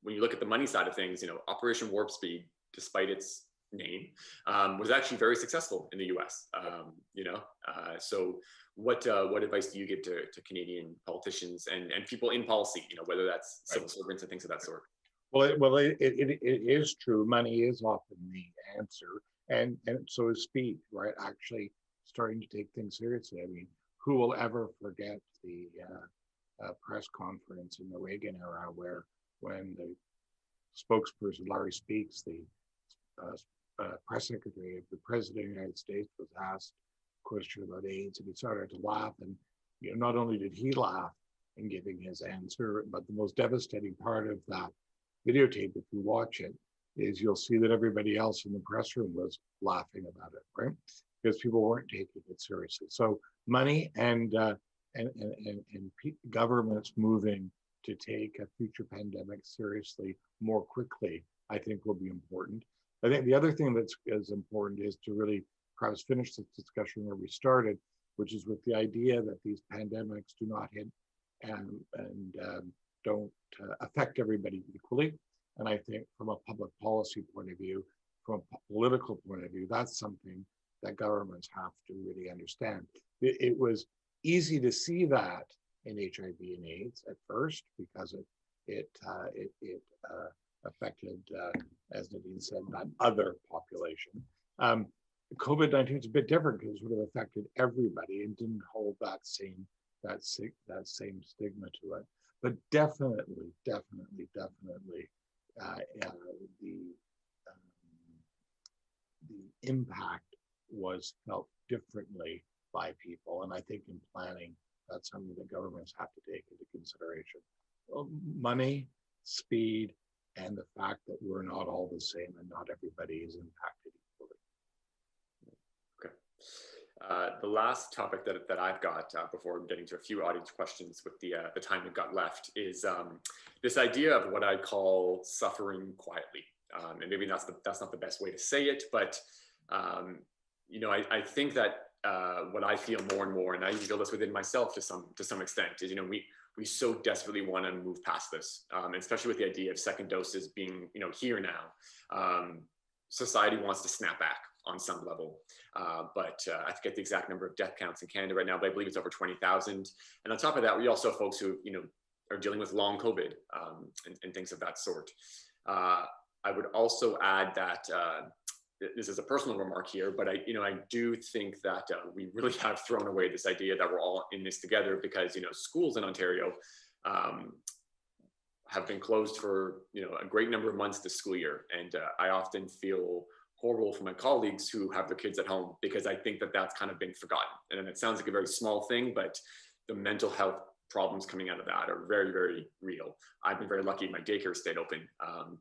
when you look at the money side of things, Operation Warp Speed, despite its name, was actually very successful in the US. So what advice do you give to Canadian politicians and people in policy, whether that's civil servants and things of that sort? Well, it is true. Money is often the answer, and so is speed, right? Actually starting to take things seriously. I mean, who will ever forget the press conference in the Reagan era when the spokesperson, Larry Speaks, the press secretary of the President of the United States, was asked a question about AIDS, and he started to laugh. And not only did he laugh in giving his answer, but the most devastating part of that videotape, if you watch it, is you'll see that everybody else in the press room was laughing about it, right? Because people weren't taking it seriously. So money and governments moving to take a future pandemic seriously more quickly, I think, will be important. I think the other thing that's as important is to really perhaps finish this discussion where we started, which is with the idea that these pandemics do not hit and don't affect everybody equally. And I think from a public policy point of view, from a political point of view, that's something that governments have to really understand. It was easy to see that in HIV and AIDS at first, because it affected, as Nadine said, that other population. COVID-19 is a bit different because it would have affected everybody and didn't hold that same stigma to it. But definitely, the impact was felt differently by people, and I think in planning, that's something that governments have to take into consideration. Money, speed, and the fact that we're not all the same and not everybody is impacted equally. Okay. The last topic that I've got before getting to a few audience questions with the time we've got left is this idea of what I call suffering quietly. And maybe that's not the best way to say it, but I think that what I feel more and more, and I feel this within myself to some extent, is we so desperately want to move past this, and especially with the idea of second doses being here now. Society wants to snap back on some level, but I forget the exact number of death counts in Canada right now, but I believe it's over 20,000. And on top of that, we also have folks who are dealing with long COVID and things of that sort. I would also add that this is a personal remark here, but I do think that we really have thrown away this idea that we're all in this together, because schools in Ontario have been closed for a great number of months this school year, and I often feel horrible for my colleagues who have their kids at home, because I think that that's kind of been forgotten. And it sounds like a very small thing, but the mental health problems coming out of that are very, very real. I've been very lucky my daycare stayed open,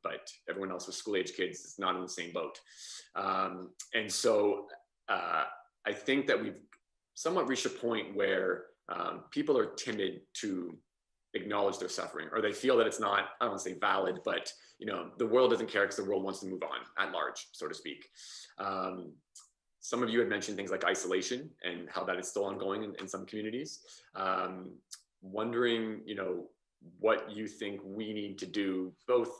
but everyone else with school-age kids is not in the same boat. And so I think that we've somewhat reached a point where people are timid to acknowledge their suffering, or they feel that it's not, I don't want to say valid, but the world doesn't care because the world wants to move on at large, so to speak. Some of you had mentioned things like isolation and how that is still ongoing in some communities. Wondering, what you think we need to do, both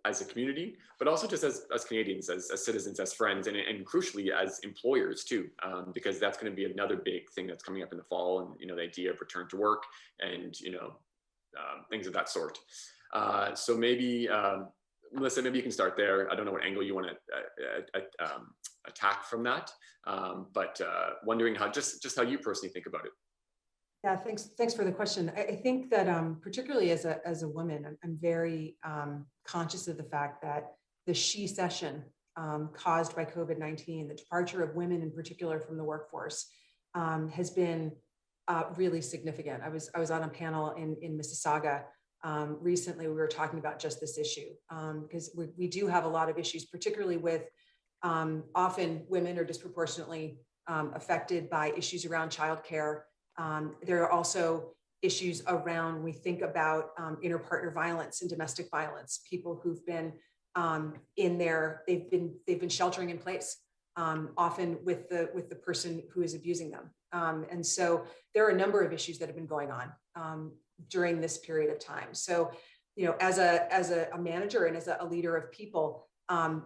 as a community, but also just as Canadians, as citizens, as friends, and crucially as employers too, because that's going to be another big thing that's coming up in the fall, and the idea of return to work and things of that sort. So maybe Melissa, maybe you can start there. I don't know what angle you want to attack from that, but wondering how just how you personally think about it. Yeah, thanks for the question. I think that particularly as a woman, I'm very conscious of the fact that the she-cession caused by COVID-19, the departure of women in particular from the workforce, has been really significant. I was on a panel in Mississauga recently. We were talking about just this issue because we do have a lot of issues, particularly with often women are disproportionately affected by issues around childcare. There are also issues around, we think about interpartner violence and domestic violence, people who've been they've been sheltering in place, often with the person who is abusing them. And so there are a number of issues that have been going on during this period of time. So, as a manager and as a leader of people,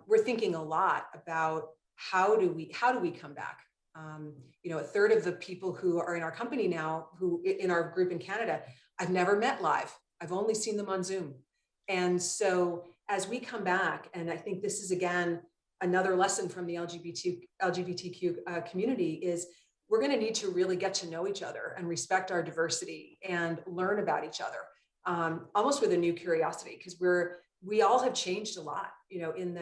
we're thinking a lot about how do we come back. A third of the people who are in our company now, who in our group in Canada, I've never met live. I've only seen them on Zoom. And so as we come back, and I think this is again, another lesson from the LGBTQ community, is we're going to need to really get to know each other and respect our diversity and learn about each other, almost with a new curiosity, because we all have changed a lot, in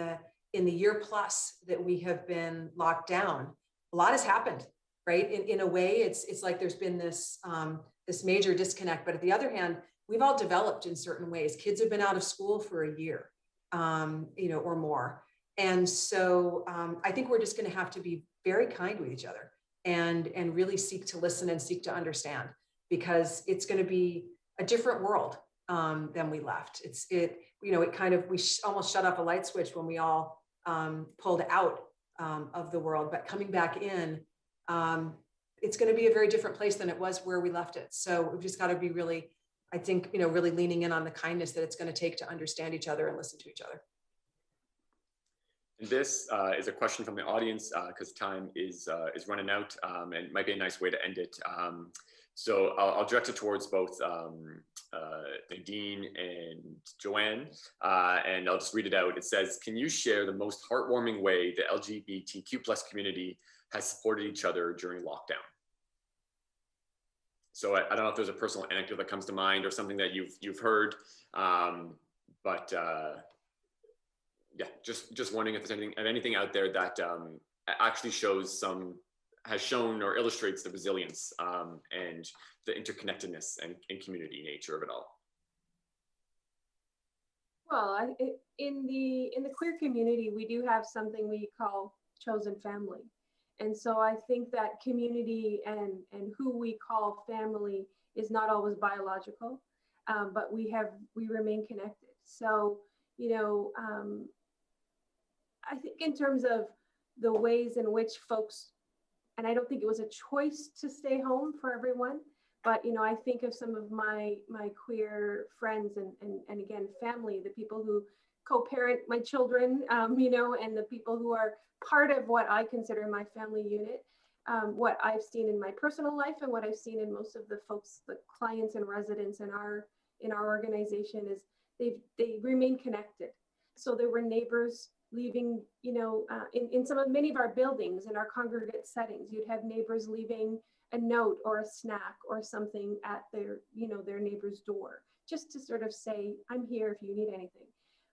the year plus that we have been locked down. A lot has happened, right? In a way, it's like there's been this major disconnect. But at the other hand, we've all developed in certain ways. Kids have been out of school for a year, or more. And so I think we're just going to have to be very kind with each other and really seek to listen and seek to understand, because it's going to be a different world than we left. We almost shut off a light switch when we all pulled out of the world, but coming back in, it's going to be a very different place than it was where we left it. So we've just got to be really, I think, really leaning in on the kindness that it's going to take to understand each other and listen to each other. And this is a question from the audience because time is running out, and it might be a nice way to end it. So I'll direct it towards both Nadine and Joanne, and I'll just read it out. It says, can you share the most heartwarming way the LGBTQ+ community has supported each other during lockdown? So I don't know if there's a personal anecdote that comes to mind or something that you've heard, but yeah, just wondering if there's anything out there that actually has shown or illustrates the resilience and the interconnectedness and community nature of it all. Well, in the queer community, we do have something we call chosen family. And so I think that community and who we call family is not always biological, but we remain connected. So, I think in terms of the ways in which folks, and I don't think it was a choice to stay home for everyone, but I think of some of my queer friends and again family, the people who co-parent my children, and the people who are part of what I consider my family unit. What I've seen in my personal life and what I've seen in most of the folks, the clients and residents in our organization, is they remain connected. So there were neighbors leaving, in many of our buildings, in our congregate settings, you'd have neighbors leaving a note or a snack or something at their neighbor's door, just to sort of say, I'm here if you need anything.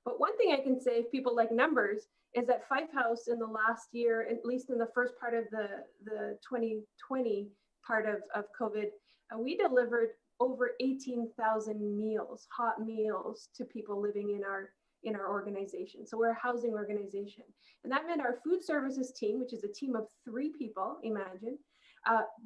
But one thing I can say, if people like numbers, is that Fife House in the last year, at least in the first part of the 2020 part of COVID, we delivered over 18,000 meals, hot meals, to people living in our organization. So we're a housing organization. And that meant our food services team, which is a team of 3 people, imagine,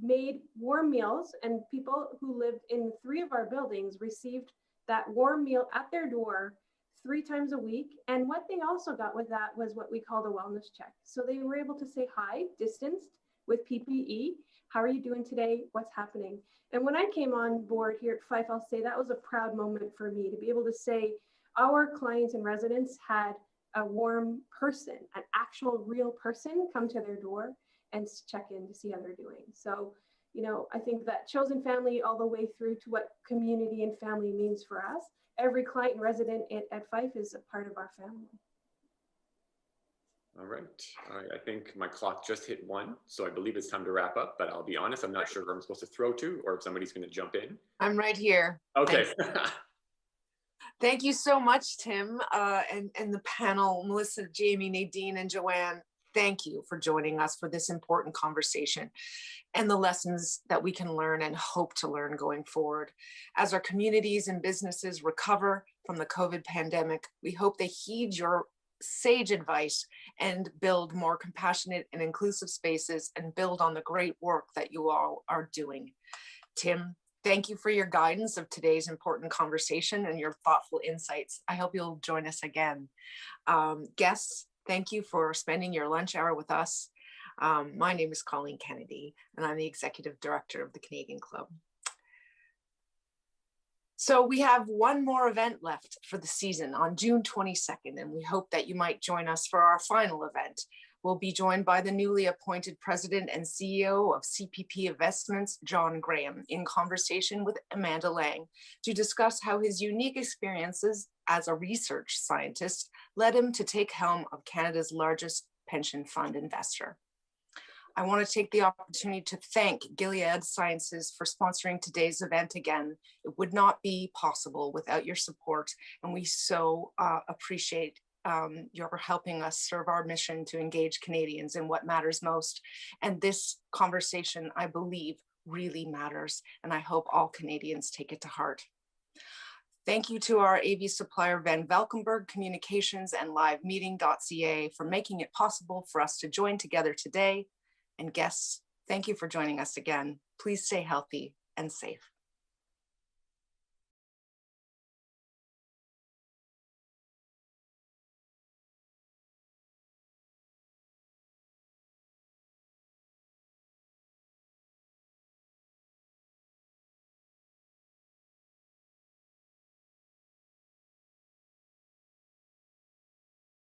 made warm meals, and people who lived in 3 of our buildings received that warm meal at their door 3 times a week. And what they also got with that was what we called a wellness check. So they were able to say hi, distanced with PPE. How are you doing today? What's happening? And when I came on board here at Fife, I'll say that was a proud moment for me to be able to say our clients and residents had a warm person, an actual real person come to their door and check in to see how they're doing. So, you know, I think that chosen family all the way through to what community and family means for us. Every client and resident at Fife is a part of our family. All right. I think my clock just hit 1, so I believe it's time to wrap up, but I'll be honest, I'm not sure who I'm supposed to throw to or if somebody's going to jump in. I'm right here. Okay. Thank you so much, Tim, and the panel, Melissa, Jaime, Nadine, and Joanne. Thank you for joining us for this important conversation and the lessons that we can learn and hope to learn going forward. As our communities and businesses recover from the COVID pandemic, we hope they heed your sage advice and build more compassionate and inclusive spaces and build on the great work that you all are doing. Tim, thank you for your guidance of today's important conversation and your thoughtful insights. I hope you'll join us again. Guests, thank you for spending your lunch hour with us. My name is Colleen Kennedy, and I'm the Executive Director of the Canadian Club. So we have one more event left for the season on June 22nd, and we hope that you might join us for our final event. We'll be joined by the newly appointed President and CEO of CPP Investments, John Graham, in conversation with Amanda Lang to discuss how his unique experiences as a research scientist led him to take helm of Canada's largest pension fund investor. I want to take the opportunity to thank Gilead Sciences for sponsoring today's event again. It would not be possible without your support, and we so appreciate your helping us serve our mission to engage Canadians in what matters most. And this conversation, I believe, really matters, and I hope all Canadians take it to heart. Thank you to our AV supplier, Van Valkenburg Communications and LiveMeeting.ca for making it possible for us to join together today. And guests, thank you for joining us again. Please stay healthy and safe.